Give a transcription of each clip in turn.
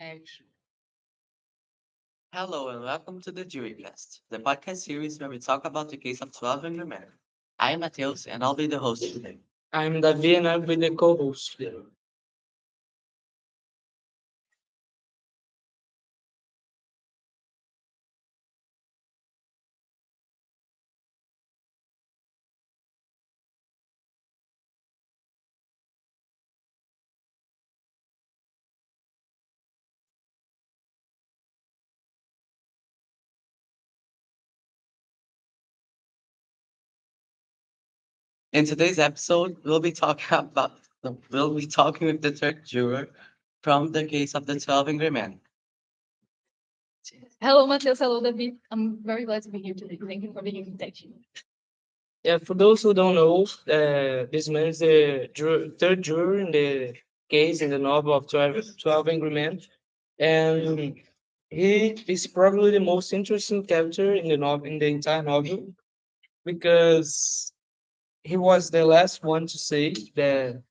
Action. Hello and welcome to the Jury Cast, the podcast series where we talk about the case of 12 Angry Men. I'm Mateus and I'll be the host today. I'm Davi and I'll be the co-host. In today's episode, we'll be talking with the third juror from the case of the 12 Angry Men. Hello, Matheus. Hello, David. I'm very glad to be here today. Thank you for the invitation. Yeah, for those who don't know, this man is the third juror in the case in the novel of 12 Angry Men. And he is probably the most interesting character in the novel, in the entire novel, because he was the last one to say that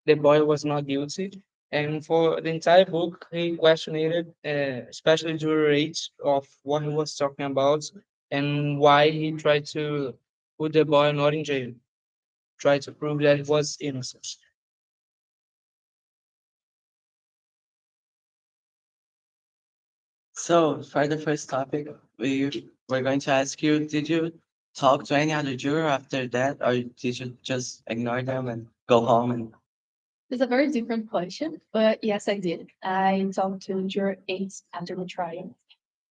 the boy was not guilty. And for the entire book, he questioned, especially juror eight, of what he was talking about and why he tried to put the boy not in jail, try to prove that he was innocent. So, for the first topic, we're going to ask you, did you talk to any other juror after that, or did you just ignore them and go home and It's a very different question, but yes, I did. I talked to juror eight after the trial.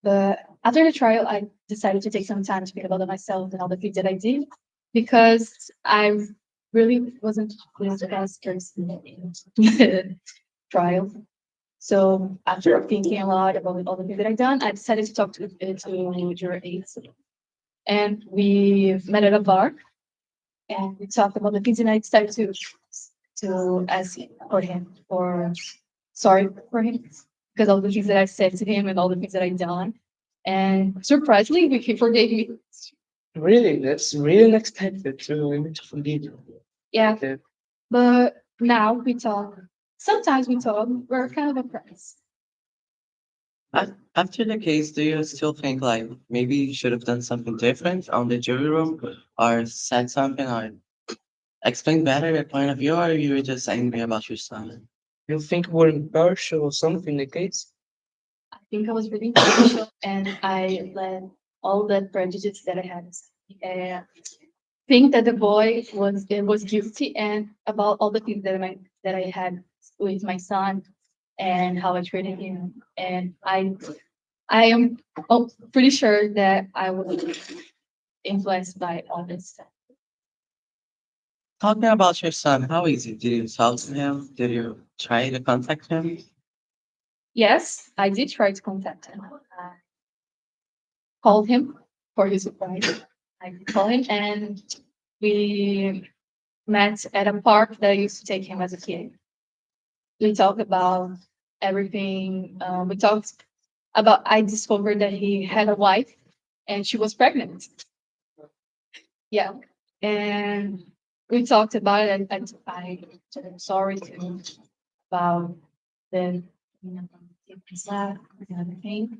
But after the trial, I decided to take some time to think about myself and all the things that I did because I really wasn't the best person in the trial. So after thinking a lot about all the things that I've done, I decided to talk to juror eight. And we met at a bar and we talked about the things and I decided to ask for him for sorry for him because all the things that I said to him and all the things that I've done. And surprisingly, he forgave me. Really, that's really unexpected to him to forgive you. Yeah, Yeah. but now we talk. Sometimes we talk. We're kind of a friends. After the case, do you still think like maybe you should have done something different on the jury room or said something or explained better your point of view or you were just angry about your son? You think we're impartial or something in the case? I think I was really impartial and I let all that prejudice that I had. Uh, think that the boy was guilty and about all the things that I had with my son and how I treated him. And I am pretty sure that I was influenced by all this stuff. Talking about your son, how is it? Did you talk to him? Did you try to contact him? Yes, I did try to contact him. I called him for his surprise. I called him and we met at a park that I used to take him as a kid. We talked about everything. We talked about, I discovered that he had a wife and she was pregnant. Yeah. And we talked about it and I said I'm sorry to him about the slap and everything.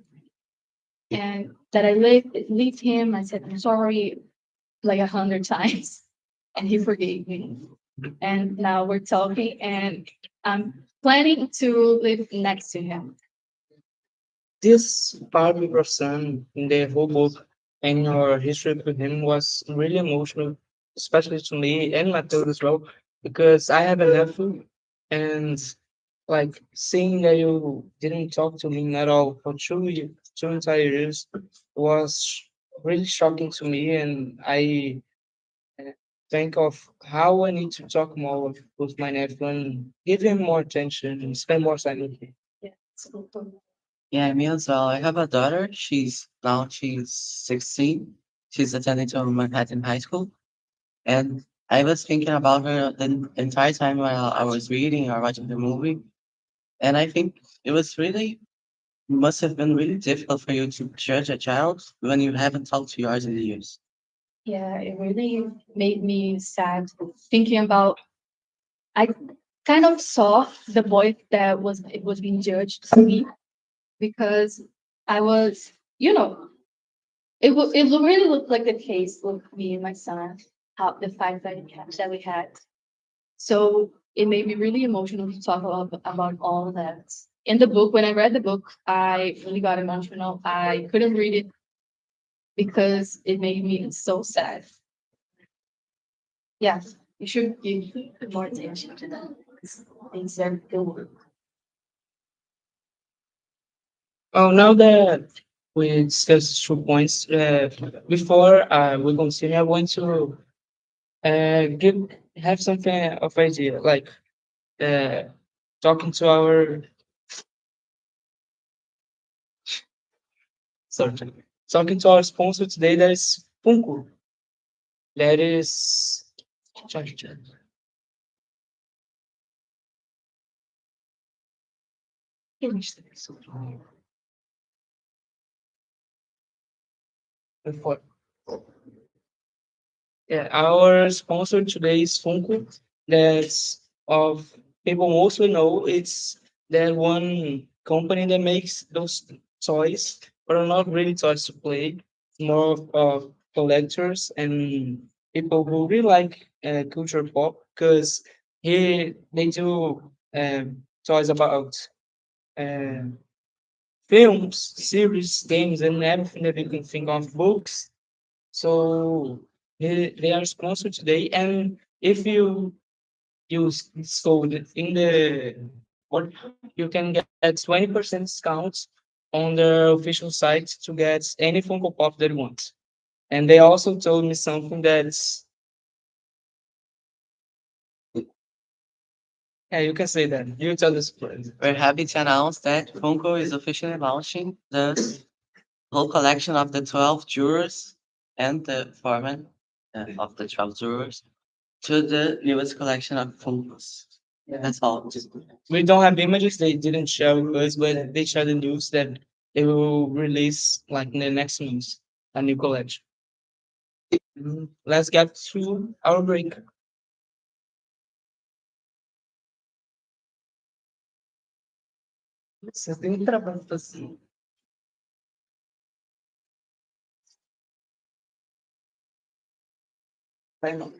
And that I leave him. I said I'm sorry like 100 times. And he forgave me. And now we're talking and I'm planning to live next to him. This part with your son in the whole book and your history with him was really emotional, especially to me and Matilda as well, because I have a nephew and like seeing that you didn't talk to me at all for 2 years, 2 entire years was really shocking to me, and I think of how I need to talk more with my nephew and give him more attention and spend more time with him. Yeah. So, Yeah, me as well. I have a daughter. She's 16. She's attending to Manhattan High School. And I was thinking about her the entire time while I was reading or watching the movie. And I think it was really must have been really difficult for you to judge a child when you haven't talked to yours in years. yeah, it really made me sad thinking about I kind of saw the boy that was being judged to me because I was, you know, really looked like the case with me and my son, how the fight that we had. So it made me really emotional to talk about all that. In the book, when I read the book, I really got emotional. I couldn't read it because it made me so sad. Yeah, you should give more attention to that. Things are good. Oh, now that we discussed 2 points, before we continue, I want to give have something of idea, like uh, talking to our sorry, talking to our sponsor today. That is Funko. That is before. Yeah, our sponsor today is Funko. That's of people mostly know it's that one company that makes those toys, but are not really toys to play. More of collectors and people who really like culture pop because here they do toys about uh, films, series, games, and everything that you can think of, books. So they are sponsored today, and if you use this code in the or you can get 20% discounts on their official site to get any Funko Pop that you want. And they also told me something that's yeah, you can say that. You tell this friend. We're happy to announce that Funko is officially launching the whole collection of the 12 jurors and the foreman of the 12 jurors to the newest collection of Funkos. That's all. We don't have images, they didn't share with us, but they shared the news that they will release like in the next month a new collection. Let's get to our break. Você tem trabalho assim. Vai não.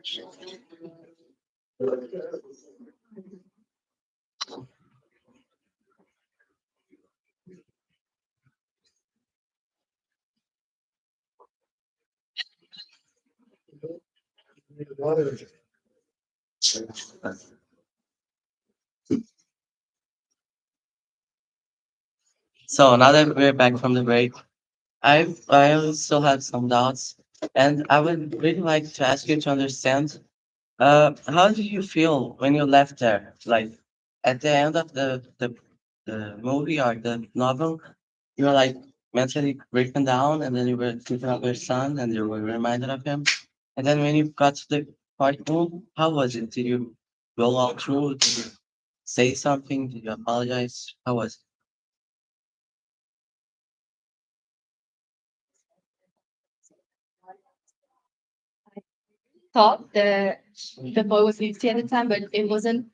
So now that we're back from the break, I still have some doubts, and I would really like to ask you to understand. How did you feel when you left there? Like at the end of the movie or the novel, you were like mentally breaking down, and then you were thinking of your son, and you were reminded of him. And then when you got to the part two, how was it? Did you go all through? Did you say something? Did you apologize? How was Thought that the boy was 50 at the time, but it wasn't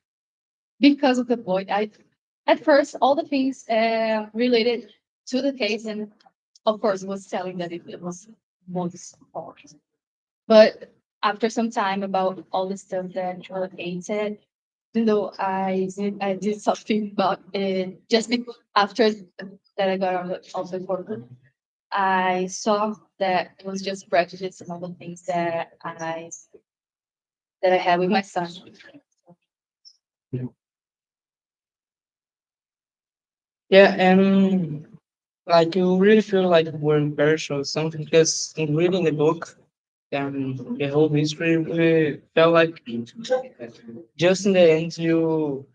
because of the boy. I at first all the things related to the case, and of course was telling that it was boy's fault. But after some time about all the stuff that Joel A said, even though I did something about it just after that I got out of the courtroom, I saw that it was just prejudice and all the things that I had with my son. Yeah, and like you really feel like we're embarrassed or something because in reading the book and the whole history, we felt like just in the end you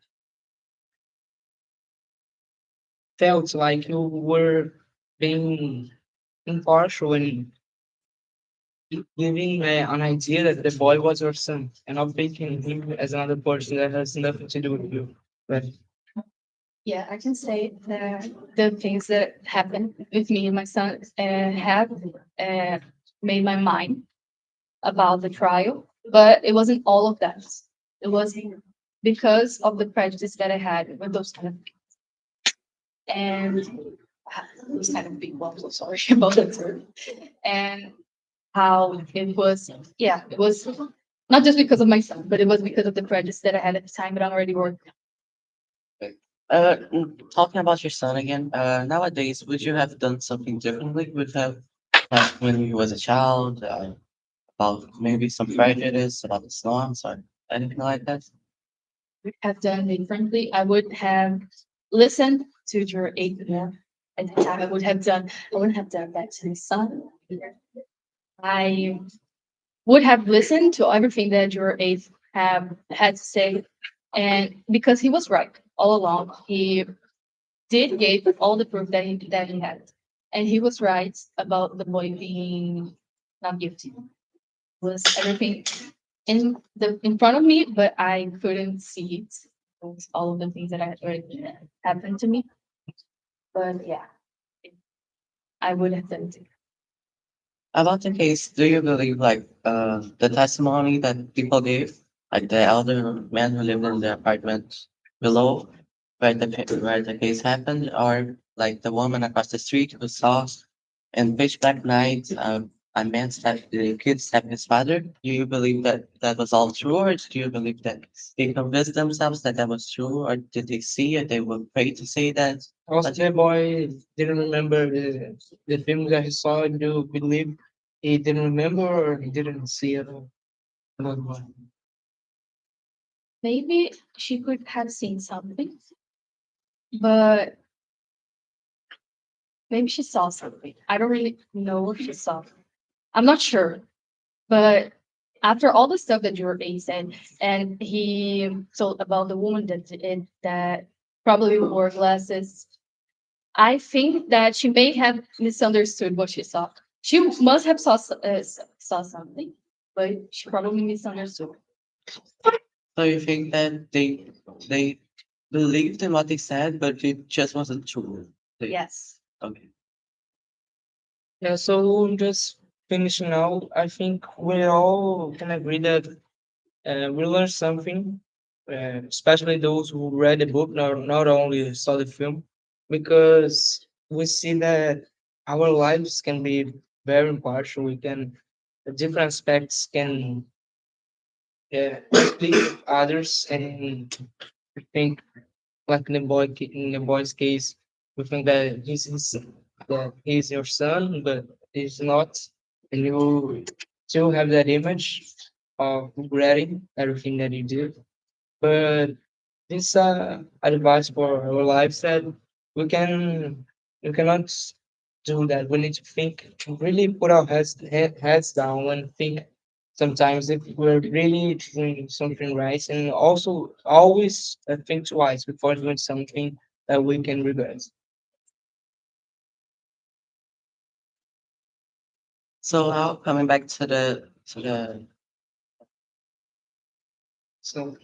felt like you were being impartial and giving an idea that the boy was your son and not picking him as another person that has nothing to do with you. But Yeah, I can say that the things that happened with me and my son have uh, made my mind about the trial, but it wasn't all of that. It was because of the prejudice that I had with those kind of and those kind of people. I'm so sorry about that term. And how it was, yeah, it was not just because of my son, but it was because of the prejudice that I had at the time. But I'm already working. Talking about your son again, nowadays, would you have done something differently with him when he was a child, about maybe some prejudice about the Islam or anything like that? Have done differently. I would have listened to your eight more at the time. I wouldn't have done that to his son. I would have listened to everything that your eight have had to say. And because he was right all along, he did gave all the proof that he had. And he was right about the boy being not guilty. Was everything in front of me, but I couldn't see it. It was all of the things that had already happened to me. But yeah, I would have done it. About the case, do you believe like the testimony that people gave, like the elder man who lived in the apartment below where the case happened, or like the woman across the street who saw in pitch black night a man stab the kid stab his father? Do you believe that that was all true, or do you believe that they convinced themselves that that was true, or did they see it? They were afraid to say that. Also, the boy didn't remember the film that he saw. Do you believe he didn't remember or he didn't see it? Another one. Maybe she could have seen something, but maybe she saw something. I don't really know if she saw. I'm not sure, but after all the stuff that Jordan said, and he told about the woman that probably wore glasses, I think that she may have misunderstood what she saw. She must have saw something, but she probably misunderstood. So you think that they believed in what they said, but it just wasn't true? Yes. Okay. Yeah, so just finishing now, I think we all can agree that we learned something, especially those who read the book, not only saw the film, because we see that our lives can be very impartial. We can, different aspects can speak with others, and I think like in in the boy's case, we think that that he's your son, but he's not, and you still have that image of regretting everything that you did. But this advice for our lives that we can we cannot do that. We need to think, to really put our heads down and think sometimes if we're really doing something right, and also always think twice before doing something that we can regret. So now coming back to So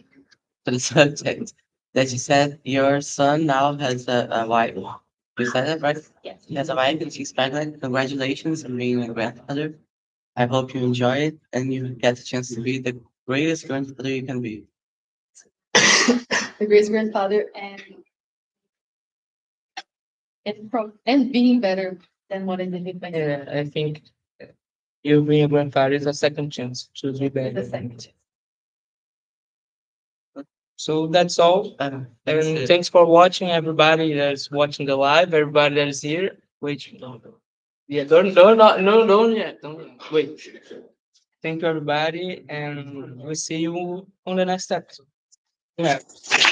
the subject that you said your son now has a wife. You said that right? Yes. He has a wife and she's pregnant. Congratulations on being a grandfather. I hope you enjoy it and you get the chance to be the greatest grandfather you can be. The great grandfather and being better than what I did with my yeah, I think you being a grandfather is a second chance to be better. the second. So that's all. That's And it. thanks for watching, everybody that's watching the live, everybody that is here. Wait, yeah, don't yet, don't wait. Thank you, everybody, and we'll see you on the next episode. Yeah.